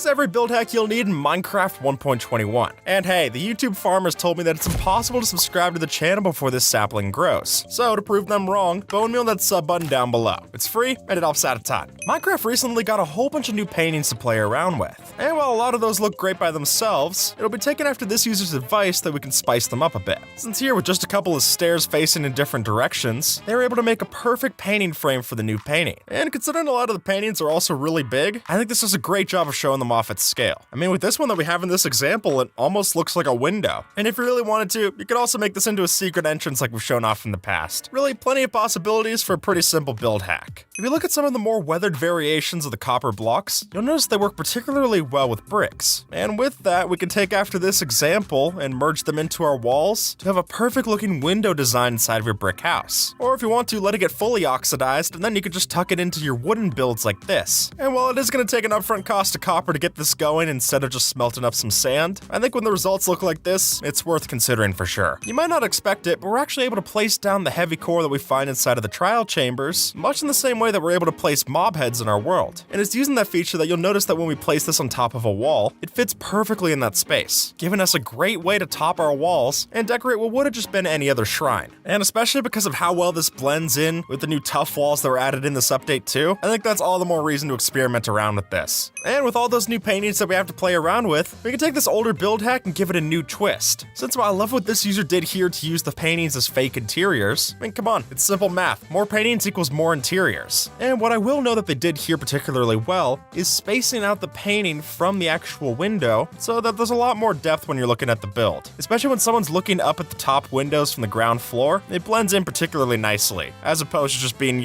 Here's every build hack you'll need in Minecraft 1.21. And hey, the YouTube farmers told me that it's impossible to subscribe to the channel before this sapling grows. So to prove them wrong, bone meal that sub button down below. It's free and it helps out a ton. Minecraft recently got a whole bunch of new paintings to play around with. And while a lot of those look great by themselves, it'll be taken after this user's advice that we can spice them up a bit. Since here with just a couple of stairs facing in different directions, they were able to make a perfect painting frame for the new painting. And considering a lot of the paintings are also really big, I think this does a great job of showing them off at scale. I mean, with this one that we have in this example, it almost looks like a window. And if you really wanted to, you could also make this into a secret entrance like we've shown off in the past. Really, plenty of possibilities for a pretty simple build hack. If you look at some of the more weathered variations of the copper blocks, you'll notice they work particularly well with bricks. And with that, we can take after this example and merge them into our walls to have a perfect looking window design inside of your brick house. Or if you want to, let it get fully oxidized, and then you could just tuck it into your wooden builds like this. And while it is going to take an upfront cost of copper to get this going instead of just smelting up some sand, I think when the results look like this, it's worth considering for sure. You might not expect it, but we're actually able to place down the heavy core that we find inside of the trial chambers, much in the same way that we're able to place mob heads in our world. And it's using that feature that you'll notice that when we place this on top of a wall, it fits perfectly in that space, giving us a great way to top our walls and decorate what would have just been any other shrine. And especially because of how well this blends in with the new tough walls that were added in this update too, I think that's all the more reason to experiment around with this. And with all those new paintings that we have to play around with, we can take this older build hack and give it a new twist. Since I love what this user did here to use the paintings as fake interiors, I mean, come on, it's simple math. More paintings equals more interiors. And what I will know that they did here particularly well is spacing out the painting from the actual window so that there's a lot more depth when you're looking at the build. Especially when someone's looking up at the top windows from the ground floor, it blends in particularly nicely, as opposed to just being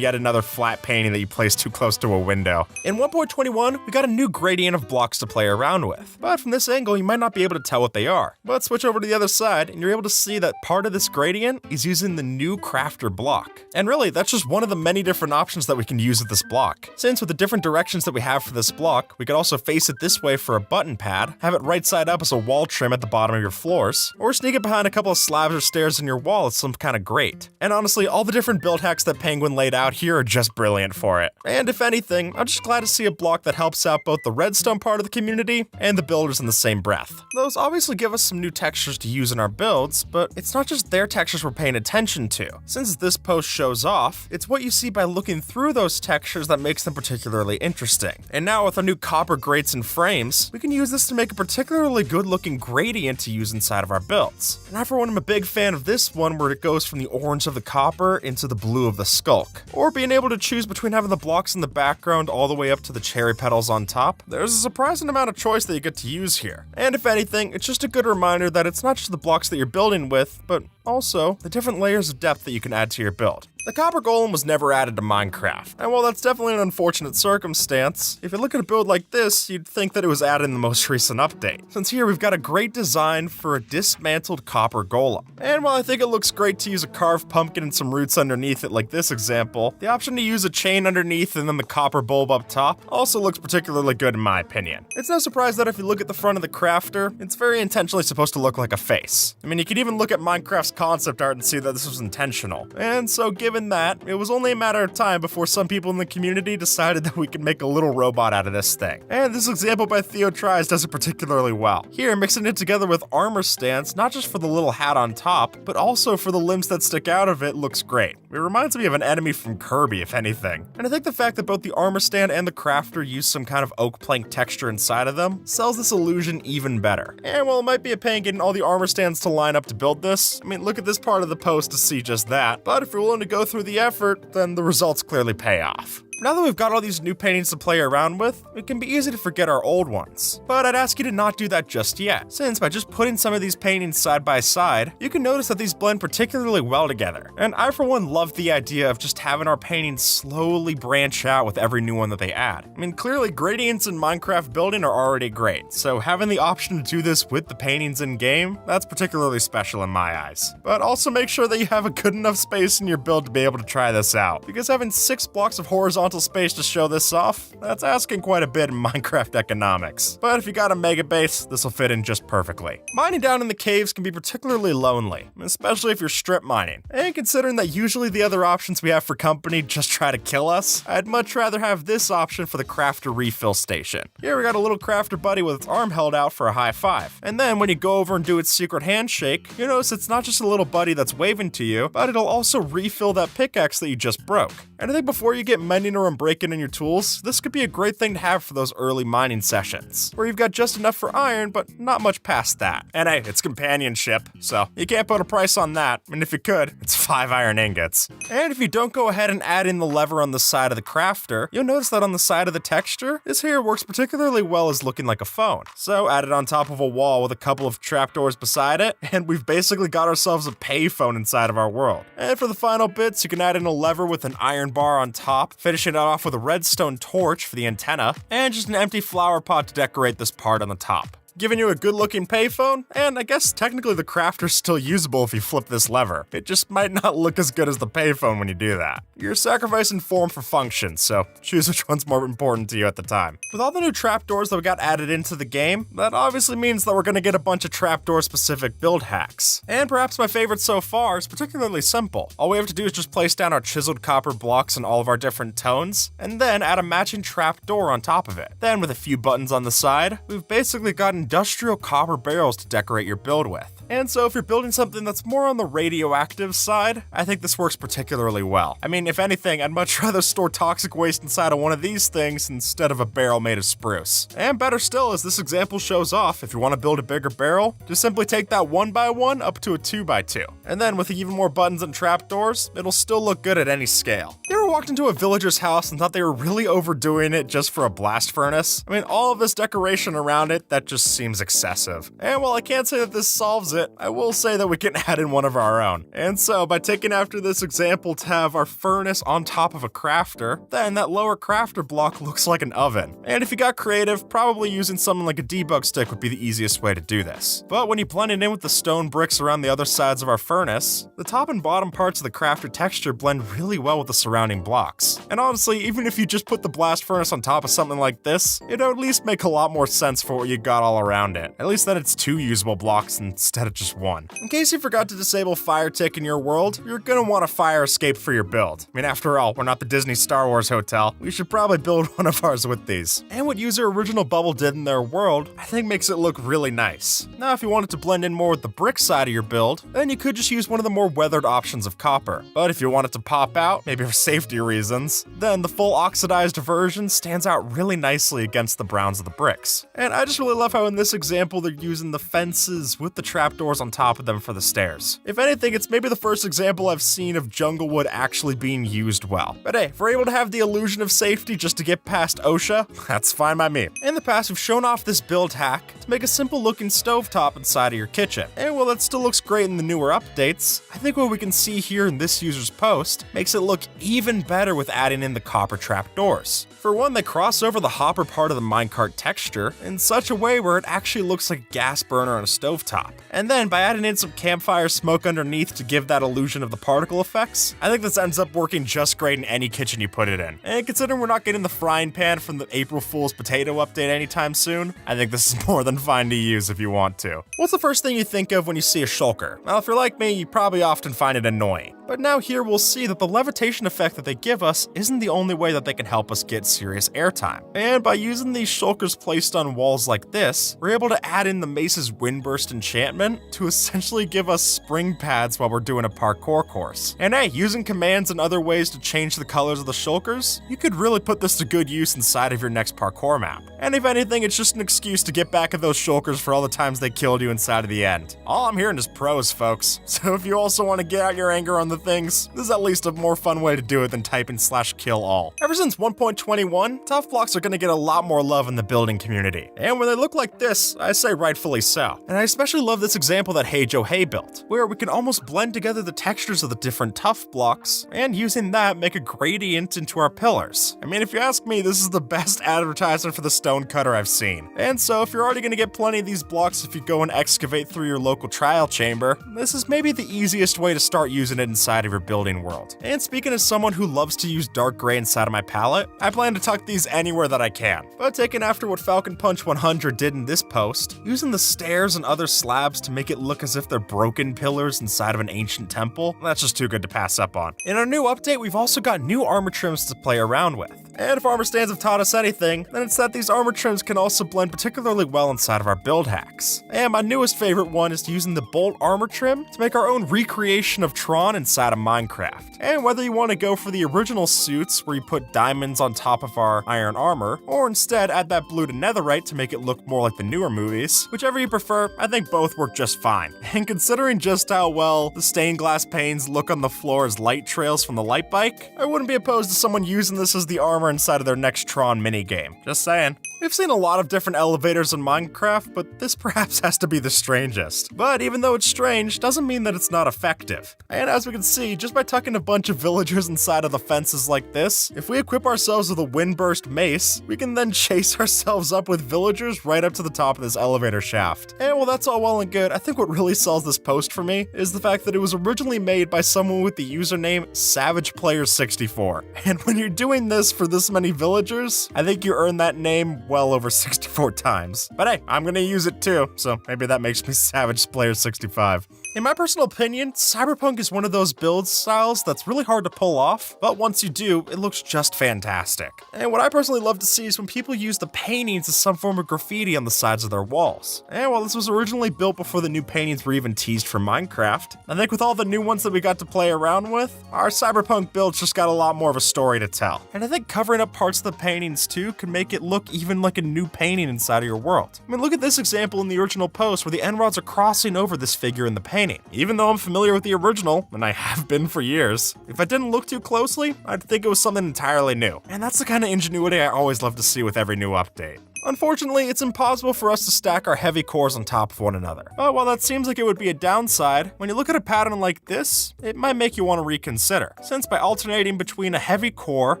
yet another flat painting that you place too close to a window. In 1.21, we got a new gradient of blocks to play around with, but from this angle you might not be able to tell what they are. But switch over to the other side and you're able to see that part of this gradient is using the new crafter block. And really, that's just one of the many different options that we can use with this block. Since with the different directions that we have for this block, we could also face it this way for a button pad, have it right side up as a wall trim at the bottom of your floors, or sneak it behind a couple of slabs or stairs in your wall as some kind of grate. And honestly, all the different build hacks that Penguin laid out here are just brilliant for it. And if anything, I'm just glad to see a block that helps out both the redstone part of the community and the builders in the same breath. Those obviously give us some new textures to use in our builds, but it's not just their textures we're paying attention to. Since this post shows off, it's what you see by looking through those textures that makes them particularly interesting. And now with our new copper grates and frames, we can use this to make a particularly good looking gradient to use inside of our builds. And I for one am a big fan of this one where it goes from the orange of the copper into the blue of the skulk. Or being able to choose between having the blocks in the background all the way up to the cherry petals on top. There's a surprising amount of choice that you get to use here. And if anything, it's just a good reminder that it's not just the blocks that you're building with, but also the different layers of depth that you can add to your build. The copper golem was never added to Minecraft, and while that's definitely an unfortunate circumstance, if you look at a build like this, you'd think that it was added in the most recent update. Since here we've got a great design for a dismantled copper golem. And while I think it looks great to use a carved pumpkin and some roots underneath it like this example, the option to use a chain underneath and then the copper bulb up top also looks particularly good in my opinion. It's no surprise that if you look at the front of the crafter, it's very intentionally supposed to look like a face. I mean, you could even look at Minecraft's concept art and see that this was intentional. And so given that, it was only a matter of time before some people in the community decided that we could make a little robot out of this thing. And this example by Theo Tries does it particularly well. Here, mixing it together with armor stands, not just for the little hat on top, but also for the limbs that stick out of it, looks great. It reminds me of an enemy from Kirby, if anything. And I think the fact that both the armor stand and the crafter use some kind of oak plank texture inside of them sells this illusion even better. And while it might be a pain getting all the armor stands to line up to build this, I mean, look at this part of the post to see just that. But if you're willing to go through the effort, then the results clearly pay off. Now that we've got all these new paintings to play around with, it can be easy to forget our old ones. But I'd ask you to not do that just yet, since by just putting some of these paintings side by side, you can notice that these blend particularly well together. And I for one love the idea of just having our paintings slowly branch out with every new one that they add. I mean, clearly gradients in Minecraft building are already great, so having the option to do this with the paintings in game, that's particularly special in my eyes. But also make sure that you have a good enough space in your build to be able to try this out, because having 6 blocks of horizontal horizontal space to show this off, that's asking quite a bit in Minecraft economics. But if you got a mega base, this will fit in just perfectly. Mining down in the caves can be particularly lonely, especially if you're strip mining. And considering that usually the other options we have for company just try to kill us, I'd much rather have this option for the crafter refill station. Here we got a little crafter buddy with its arm held out for a high five. And then when you go over and do its secret handshake, you notice it's not just a little buddy that's waving to you, but it'll also refill that pickaxe that you just broke. And I think before you get mending or unbreaking in your tools, this could be a great thing to have for those early mining sessions, where you've got just enough for iron, but not much past that. And hey, it's companionship, so you can't put a price on that, and if you could, it's 5 iron ingots. And if you don't go ahead and add in the lever on the side of the crafter, you'll notice that on the side of the texture, this here works particularly well as looking like a phone. So add it on top of a wall with a couple of trapdoors beside it, and we've basically got ourselves a payphone inside of our world. And for the final bits, you can add in a lever with an iron bar on top, finishing it off with a redstone torch for the antenna, and just an empty flower pot to decorate this part on the top, giving you a good looking payphone, and I guess technically the crafter's still usable if you flip this lever. It just might not look as good as the payphone when you do that. You're sacrificing form for function, so choose which one's more important to you at the time. With all the new trapdoors that we got added into the game, that obviously means that we're gonna get a bunch of trapdoor specific build hacks. And perhaps my favorite so far is particularly simple. All we have to do is just place down our chiseled copper blocks in all of our different tones, and then add a matching trapdoor on top of it. Then with a few buttons on the side, we've basically got industrial copper barrels to decorate your build with. And so if you're building something that's more on the radioactive side, I think this works particularly well. I mean, if anything, I'd much rather store toxic waste inside of one of these things instead of a barrel made of spruce. And better still, as this example shows off, if you want to build a bigger barrel, just simply take that 1x1 up to a 2x2. And then with even more buttons and trapdoors, it'll still look good at any scale. You ever walked into a villager's house and thought they were really overdoing it just for a blast furnace? I mean, all of this decoration around it, that just seems excessive. And while I can't say that this solves it, I will say that we can add in one of our own. And so by taking after this example to have our furnace on top of a crafter, then that lower crafter block looks like an oven. And if you got creative, probably using something like a debug stick would be the easiest way to do this. But when you blend it in with the stone bricks around the other sides of our furnace, the top and bottom parts of the crafter texture blend really well with the surrounding blocks. And honestly, even if you just put the blast furnace on top of something like this, it'd at least make a lot more sense for what you got all around it. At least then it's 2 usable blocks instead of just 1. In case you forgot to disable fire tick in your world, you're gonna want a fire escape for your build. I mean, after all, we're not the Disney Star Wars hotel. We should probably build one of ours with these. And what user Original Bubble did in their world, I think makes it look really nice. Now, if you wanted to blend in more with the brick side of your build, then you could just use one of the more weathered options of copper. But if you want it to pop out, maybe for safety reasons, then the full oxidized version stands out really nicely against the browns of the bricks. And I just really love how in this example they're using the fences with the trapdoors on top of them for the stairs. If anything, it's maybe the first example I've seen of jungle wood actually being used well. But hey, if we're able to have the illusion of safety just to get past OSHA, that's fine by me. In the past, we've shown off this build hack to make a simple looking stovetop inside of your kitchen. And while that still looks great in the newer updates, I think what we can see here in this user's post makes it look even better with adding in the copper trapdoors. For one, they cross over the hopper part of the minecart texture in such a way where it actually looks like a gas burner on a stovetop. And then by adding in some campfire smoke underneath to give that illusion of the particle effects, I think this ends up working just great in any kitchen you put it in. And considering we're not getting the frying pan from the April Fool's potato update anytime soon, I think this is more than fine to use if you want to. What's the first thing you think of when you see a shulker? Well, if you're like me, you probably often find it annoying. But now here we'll see that the levitation effect that they give us isn't the only way that they can help us get serious airtime. And by using these shulkers placed on walls like this, we're able to add in the Mace's Windburst enchantment to essentially give us spring pads while we're doing a parkour course. And hey, using commands and other ways to change the colors of the shulkers, you could really put this to good use inside of your next parkour map. And if anything, it's just an excuse to get back at those shulkers for all the times they killed you inside of the end. All I'm hearing is pros, folks. So if you also want to get out your anger on the things, this is at least a more fun way to do it than typing /kill all. Ever since 1.21, tough blocks are going to get a lot more love in the building community. And when they look like this, I say rightfully so. And I especially love this example that Hey Joe Hey built, where we can almost blend together the textures of the different tough blocks, and using that make a gradient into our pillars. I mean, if you ask me, this is the best advertisement for the stone cutter I've seen. And so if you're already going to get plenty of these blocks if you go and excavate through your local trial chamber, this is maybe the easiest way to start using it in inside of your building world. And speaking as someone who loves to use dark gray inside of my palette, I plan to tuck these anywhere that I can. But taking after what Falcon Punch 100 did in this post, using the stairs and other slabs to make it look as if they're broken pillars inside of an ancient temple, that's just too good to pass up on. In our new update, we've also got new armor trims to play around with. And if armor stands have taught us anything, then it's that these armor trims can also blend particularly well inside of our build hacks. And my newest favorite one is using the Bolt armor trim to make our own recreation of Tron inside of Minecraft. And whether you want to go for the original suits where you put diamonds on top of our iron armor, or instead add that blue to netherite to make it look more like the newer movies, whichever you prefer, I think both work just fine. And considering just how well the stained glass panes look on the floor as light trails from the light bike, I wouldn't be opposed to someone using this as the armor inside of their next Tron minigame. Just saying. We've seen a lot of different elevators in Minecraft, but this perhaps has to be the strangest. But even though it's strange, doesn't mean that it's not effective. And as we can see, just by tucking a bunch of villagers inside of the fences like this, if we equip ourselves with a Windburst mace, we can then chase ourselves up with villagers right up to the top of this elevator shaft. And while that's all well and good, I think what really sells this post for me is the fact that it was originally made by someone with the username SavagePlayer64. And when you're doing this for this many villagers, I think you earn that name well over 64 times. But hey, I'm gonna use it too, so maybe that makes me Savage Player 65. In my personal opinion, Cyberpunk is one of those build styles that's really hard to pull off, but once you do, it looks just fantastic. And what I personally love to see is when people use the paintings as some form of graffiti on the sides of their walls. And while this was originally built before the new paintings were even teased for Minecraft, I think with all the new ones that we got to play around with, our Cyberpunk builds just got a lot more of a story to tell. And I think covering up parts of the paintings too can make it look even like a new painting inside of your world. I mean, look at this example in the original post where the end rods are crossing over this figure in the painting. Even though I'm familiar with the original, and I have been for years, if I didn't look too closely, I'd think it was something entirely new. And that's the kind of ingenuity I always love to see with every new update. Unfortunately, it's impossible for us to stack our heavy cores on top of one another. But while that seems like it would be a downside, when you look at a pattern like this, it might make you want to reconsider. Since by alternating between a heavy core,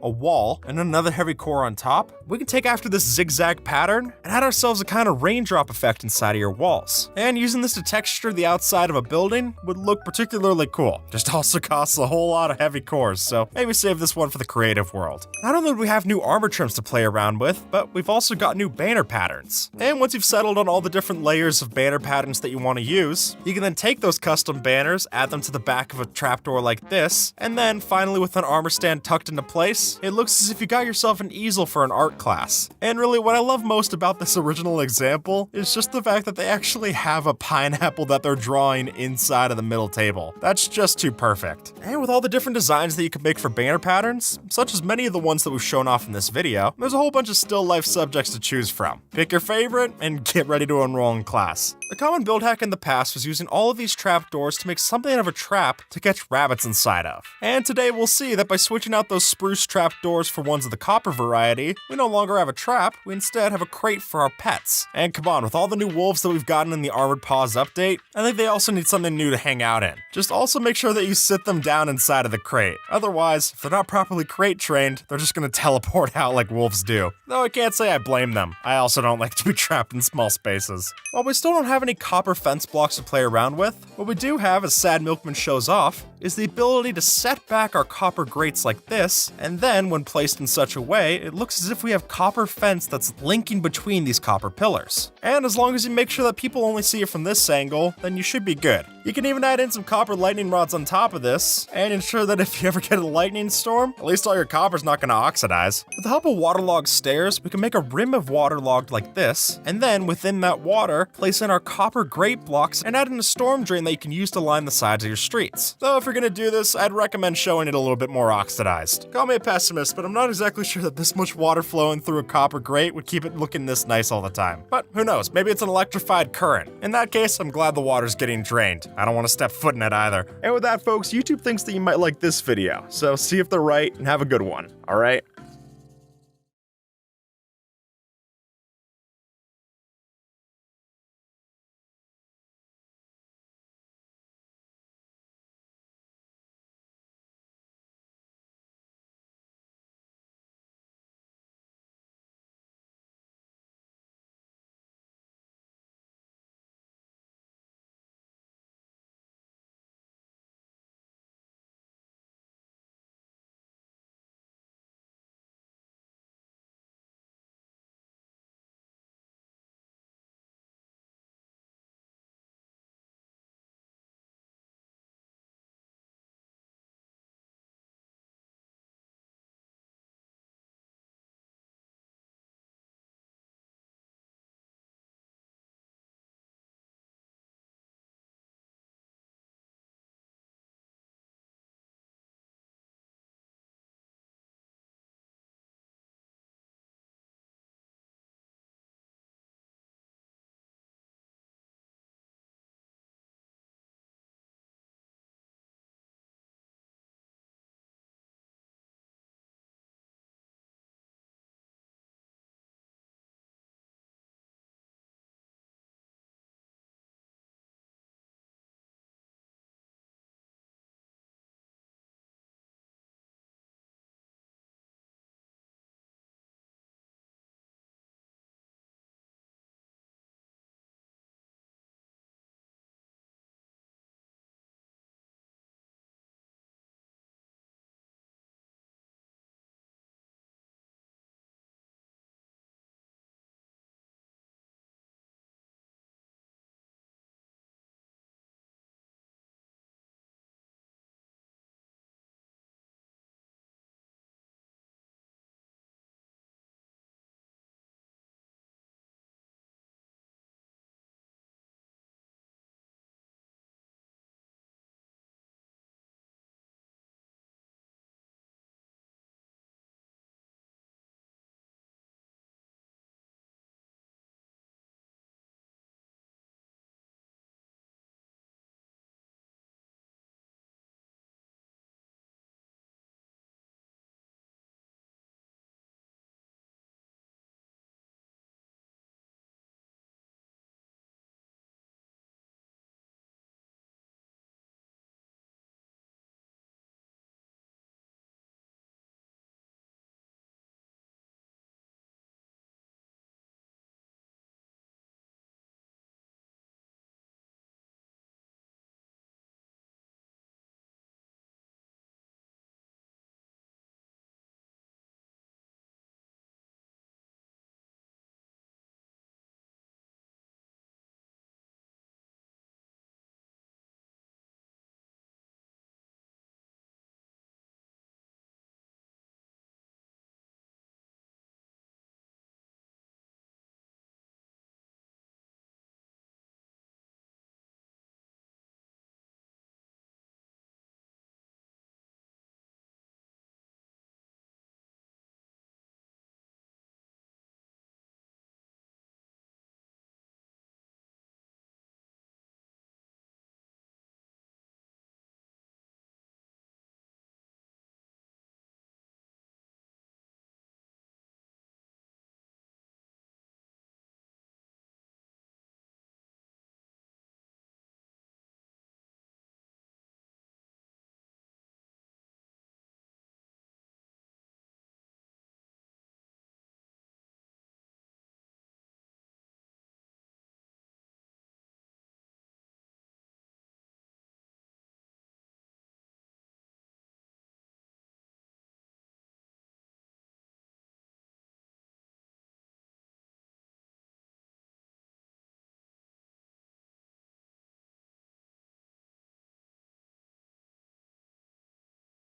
a wall, and another heavy core on top, we can take after this zigzag pattern and add ourselves a kind of raindrop effect inside of your walls. And using this to texture the outside of a building would look particularly cool. Just also costs a whole lot of heavy cores, so maybe save this one for the creative world. Not only do we have new armor trims to play around with, but we've also got new banner patterns. And once you've settled on all the different layers of banner patterns that you want to use, you can then take those custom banners, add them to the back of a trapdoor like this, and then finally with an armor stand tucked into place, it looks as if you got yourself an easel for an art class. And really what I love most about this original example is just the fact that they actually have a pineapple that they're drawing inside of the middle table. That's just too perfect. And with all the different designs that you can make for banner patterns, such as many of the ones that we've shown off in this video, there's a whole bunch of still life subjects to choose from. Pick your favorite and get ready to enroll in class. A common build hack in the past was using all of these trapdoors to make something out of a trap to catch rabbits inside of. And today we'll see that by switching out those spruce trapdoors for ones of the copper variety, we no longer have a trap, we instead have a crate for our pets. And come on, with all the new wolves that we've gotten in the Armored Paws update, I think they also need something new to hang out in. Just also make sure that you sit them down inside of the crate. Otherwise, if they're not properly crate trained, they're just gonna teleport out like wolves do. Though I can't say I blame them. I also don't like to be trapped in small spaces. While we still don't have any copper fence blocks to play around with, what we do have, as Sad Milkman shows off, is the ability to set back our copper grates like this, and then when placed in such a way, it looks as if we have copper fence that's linking between these copper pillars. And as long as you make sure that people only see it from this angle, then you should be good. You can even add in some copper lightning rods on top of this, and ensure that if you ever get a lightning storm, at least all your copper's not gonna oxidize. With the help of waterlogged stairs, we can make a rim of waterlogged like this, and then within that water, place in our copper grate blocks and add in a storm drain that you can use to line the sides of your streets. Though if you're gonna do this, I'd recommend showing it a little bit more oxidized. Call me a pessimist, but I'm not exactly sure that this much water flowing through a copper grate would keep it looking this nice all the time. But who knows, maybe it's an electrified current. In that case, I'm glad the water's getting drained. I don't want to step foot in it either. And with that, folks, YouTube thinks that you might like this video, so see if they're right and have a good one, alright?